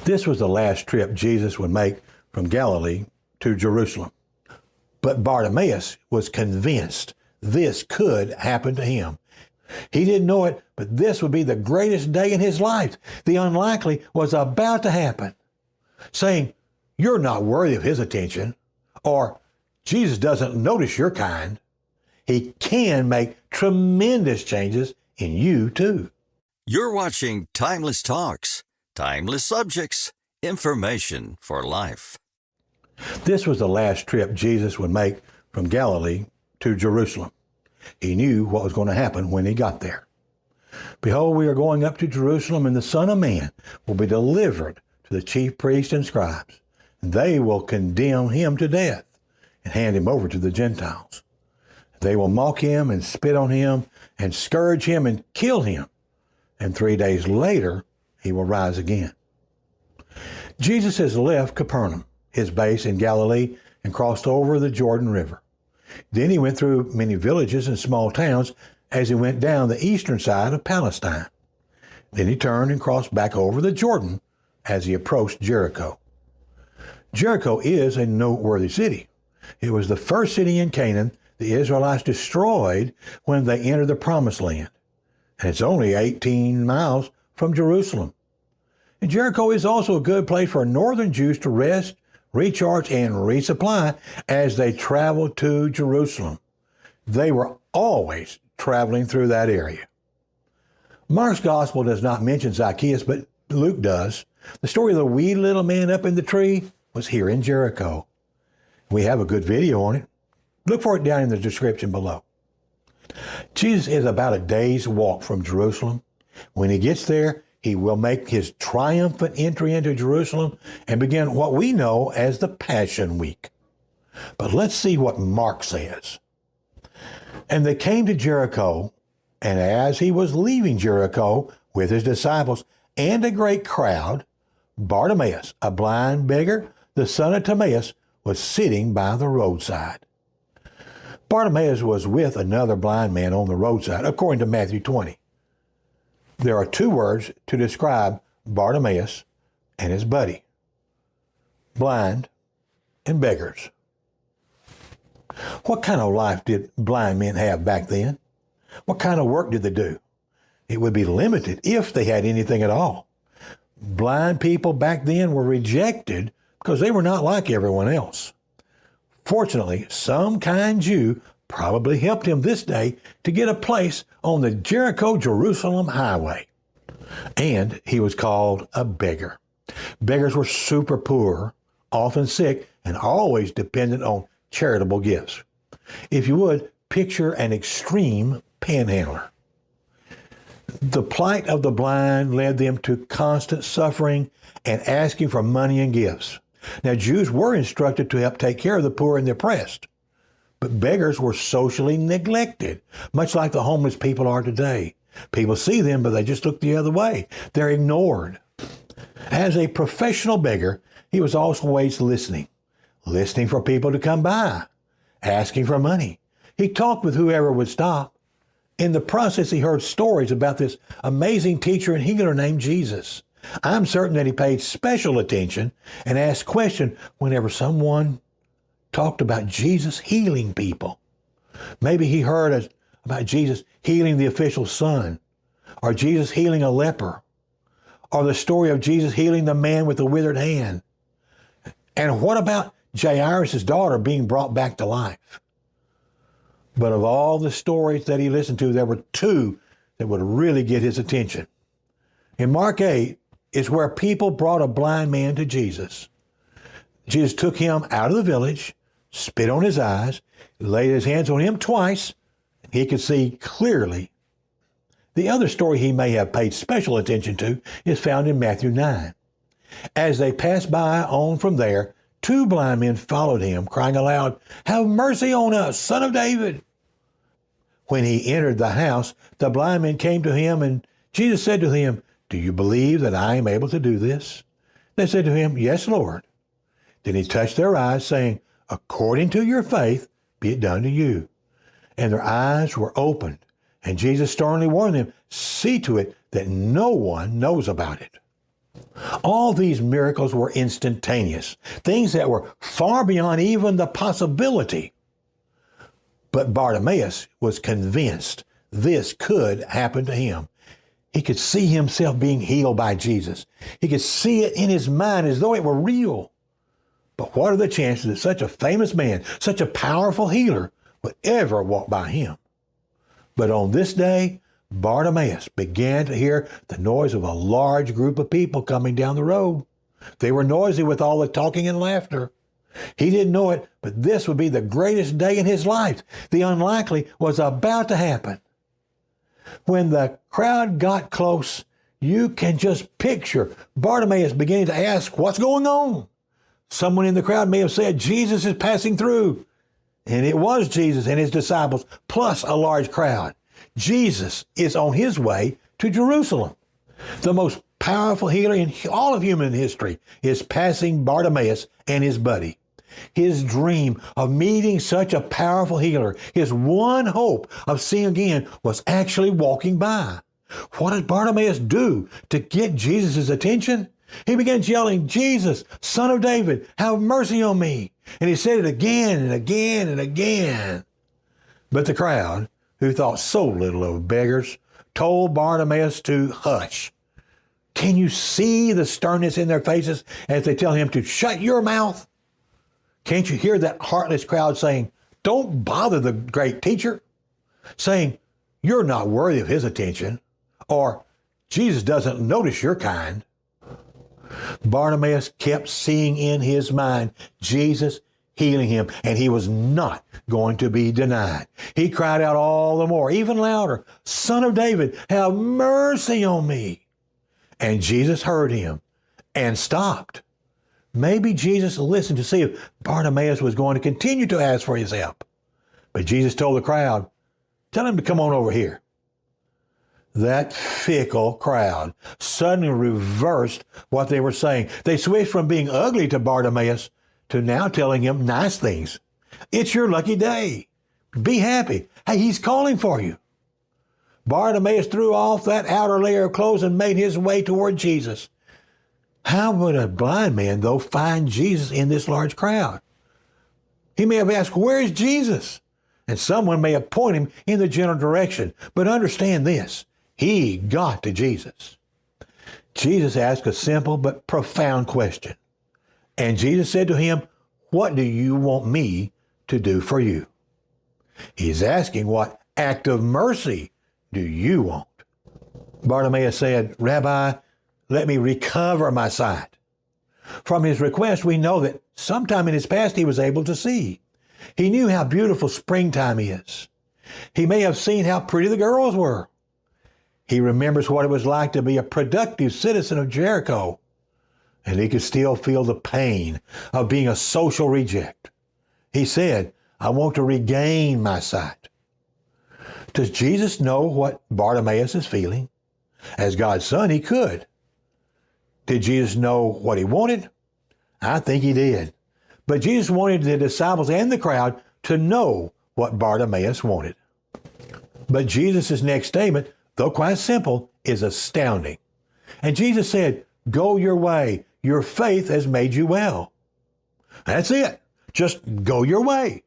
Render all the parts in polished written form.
This was the last trip Jesus would make from Galilee to Jerusalem. But Bartimaeus was convinced this could happen to him. He didn't know it, but this would be the greatest day in his life. The unlikely was about to happen. Saying, "You're not worthy of his attention," or "Jesus doesn't notice your kind," he can make tremendous changes in you too. You're watching Timeless Talks, timeless subjects, information for life. This was the last trip Jesus would make from Galilee to Jerusalem. He knew what was going to happen when he got there. "Behold, we are going up to Jerusalem, and the Son of Man will be delivered to the chief priests and scribes. They will condemn him to death and hand him over to the Gentiles. They will mock him and spit on him and scourge him and kill him. And 3 days later, he will rise again." Jesus has left Capernaum, his base in Galilee, and crossed over the Jordan River. Then he went through many villages and small towns as he went down the eastern side of Palestine. Then he turned and crossed back over the Jordan as he approached Jericho. Jericho is a noteworthy city. It was the first city in Canaan the Israelites destroyed when they entered the Promised Land. And it's only 18 miles from Jerusalem. And Jericho is also a good place for northern Jews to rest, recharge, and resupply as they traveled to Jerusalem. They were always traveling through that area. Mark's gospel does not mention Zacchaeus, but Luke does. The story of the wee little man up in the tree was here in Jericho. We have a good video on it. Look for it down in the description below. Jesus is about a day's walk from Jerusalem. When he gets there, he will make his triumphant entry into Jerusalem and begin what we know as the Passion Week. But let's see what Mark says. "And they came to Jericho, and as he was leaving Jericho with his disciples and a great crowd, Bartimaeus, a blind beggar, the son of Timaeus, was sitting by the roadside." Bartimaeus was with another blind man on the roadside, according to Matthew 20. There are two words to describe Bartimaeus and his buddy: blind and beggars. What kind of life did blind men have back then? What kind of work did they do? It would be limited if they had anything at all. Blind people back then were rejected because they were not like everyone else. Fortunately, some kind Jew probably helped him this day to get a place on the Jericho-Jerusalem highway. And he was called a beggar. Beggars were super poor, often sick, and always dependent on charitable gifts. If you would, picture an extreme panhandler. The plight of the blind led them to constant suffering and asking for money and gifts. Now, Jews were instructed to help take care of the poor and the oppressed, but beggars were socially neglected, much like the homeless people are today. People see them, but they just look the other way. They're ignored. As a professional beggar, he was always listening for people to come by, asking for money. He talked with whoever would stop. In the process, he heard stories about this amazing teacher and healer named Jesus. I'm certain that he paid special attention and asked questions whenever someone talked about Jesus healing people. Maybe he heard about Jesus healing the official's son, or Jesus healing a leper, or the story of Jesus healing the man with the withered hand. And what about Jairus' daughter being brought back to life? But of all the stories that he listened to, there were two that would really get his attention. In Mark 8 is where people brought a blind man to Jesus. Jesus took him out of the village, spit on his eyes, laid his hands on him twice, and he could see clearly. The other story he may have paid special attention to is found in Matthew 9. As they passed by on from there, two blind men followed him, crying aloud, "Have mercy on us, Son of David." When he entered the house, the blind men came to him, and Jesus said to them, "Do you believe that I am able to do this?" They said to him, "Yes, Lord." Then he touched their eyes, saying, "According to your faith, be it done to you." And their eyes were opened, and Jesus sternly warned them, "See to it that no one knows about it." All these miracles were instantaneous, things that were far beyond even the possibility. But Bartimaeus was convinced this could happen to him. He could see himself being healed by Jesus. He could see it in his mind as though it were real. But what are the chances that such a famous man, such a powerful healer, would ever walk by him? But on this day, Bartimaeus began to hear the noise of a large group of people coming down the road. They were noisy with all the talking and laughter. He didn't know it, but this would be the greatest day in his life. The unlikely was about to happen. When the crowd got close, you can just picture Bartimaeus beginning to ask, "What's going on?" Someone in the crowd may have said, "Jesus is passing through." And it was Jesus and his disciples, plus a large crowd. Jesus is on his way to Jerusalem. The most powerful healer in all of human history is passing Bartimaeus and his buddy. His dream of meeting such a powerful healer, his one hope of seeing again, was actually walking by. What did Bartimaeus do to get Jesus' attention? He began yelling, "Jesus, Son of David, have mercy on me." And he said it again and again and again. But the crowd, who thought so little of beggars, told Bartimaeus to hush. Can you see the sternness in their faces as they tell him to shut your mouth? Can't you hear that heartless crowd saying, "Don't bother the great teacher," saying, "You're not worthy of his attention," or "Jesus doesn't notice your kind"? Bartimaeus kept seeing in his mind Jesus healing him, and he was not going to be denied. He cried out all the more, even louder, "Son of David, have mercy on me." And Jesus heard him and stopped. Maybe Jesus listened to see if Bartimaeus was going to continue to ask for his help. But Jesus told the crowd, "Tell him to come on over here." That fickle crowd suddenly reversed what they were saying. They switched from being ugly to Bartimaeus to now telling him nice things. "It's your lucky day. Be happy. Hey, he's calling for you." Bartimaeus threw off that outer layer of clothes and made his way toward Jesus. How would a blind man, though, find Jesus in this large crowd? He may have asked, "Where is Jesus?" And someone may have pointed him in the general direction. But understand this, he got to Jesus. Jesus asked a simple but profound question. And Jesus said to him, "What do you want me to do for you?" He's asking, what act of mercy do you want? Bartimaeus said, "Rabbi, let me recover my sight." From his request, we know that sometime in his past he was able to see. He knew how beautiful springtime is. He may have seen how pretty the girls were. He remembers what it was like to be a productive citizen of Jericho. And he could still feel the pain of being a social reject. He said, "I want to regain my sight." Does Jesus know what Bartimaeus is feeling? As God's son, he could. Did Jesus know what he wanted? I think he did. But Jesus wanted the disciples and the crowd to know what Bartimaeus wanted. But Jesus' next statement, though quite simple, is astounding. And Jesus said, "Go your way. Your faith has made you well." That's it. Just go your way.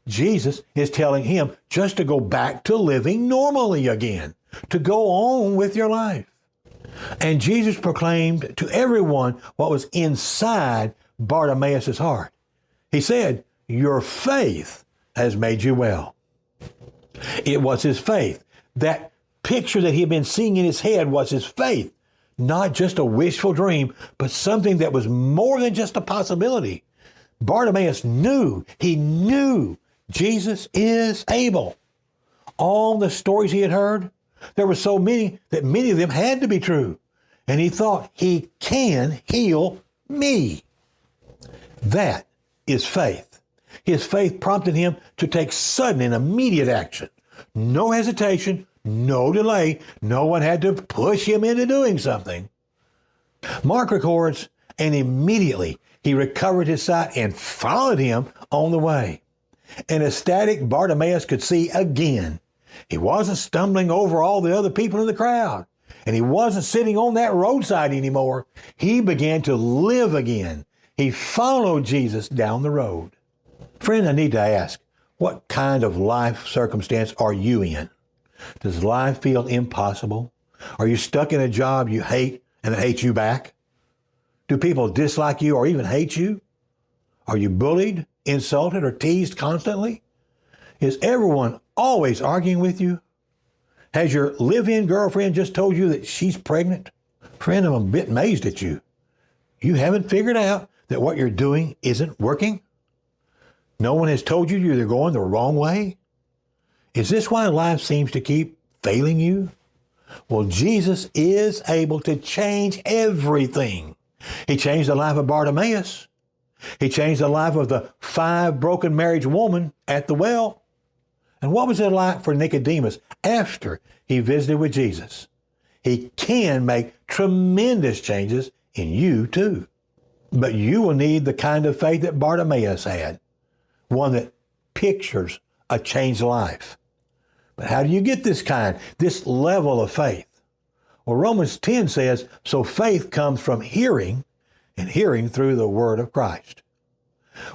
Jesus is telling him just to go back to living normally again, to go on with your life. And Jesus proclaimed to everyone what was inside Bartimaeus' heart. He said, "Your faith has made you well." It was his faith. That picture that he had been seeing in his head was his faith. Not just a wishful dream, but something that was more than just a possibility. Bartimaeus knew, he knew Jesus is able. All the stories he had heard, there were so many that many of them had to be true. And he thought, he can heal me. That is faith. His faith prompted him to take sudden and immediate action. No hesitation, no delay. No one had to push him into doing something. Mark records, and immediately he recovered his sight and followed him on the way. An ecstatic Bartimaeus could see again. He wasn't stumbling over all the other people in the crowd. And he wasn't sitting on that roadside anymore. He began to live again. He followed Jesus down the road. Friend, I need to ask, what kind of life circumstance are you in? Does life feel impossible? Are you stuck in a job you hate and that hates you back? Do people dislike you or even hate you? Are you bullied, insulted, or teased constantly? Is everyone always arguing with you? Has your live-in girlfriend just told you that she's pregnant? Friend, I'm a bit amazed at you. You haven't figured out that what you're doing isn't working? No one has told you you're going the wrong way? Is this why life seems to keep failing you? Well, Jesus is able to change everything. He changed the life of Bartimaeus. He changed the life of the 5 broken marriage woman at the well. And what was it like for Nicodemus after he visited with Jesus? He can make tremendous changes in you too. But you will need the kind of faith that Bartimaeus had, one that pictures a changed life. But how do you get this level of faith? Well, Romans 10 says, so faith comes from hearing, and hearing through the word of Christ.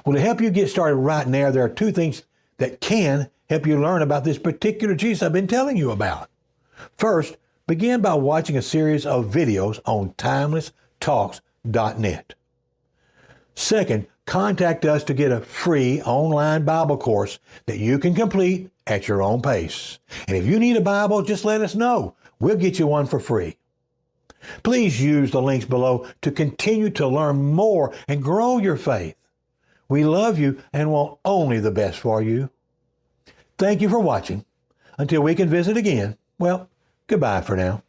Well, to help you get started right now, there are 2 things that can help you learn about this particular Jesus I've been telling you about. First, begin by watching a series of videos on timelesstalks.net. Second, contact us to get a free online Bible course that you can complete at your own pace. And if you need a Bible, just let us know. We'll get you one for free. Please use the links below to continue to learn more and grow your faith. We love you and want only the best for you. Thank you for watching. Until we can visit again, well, goodbye for now.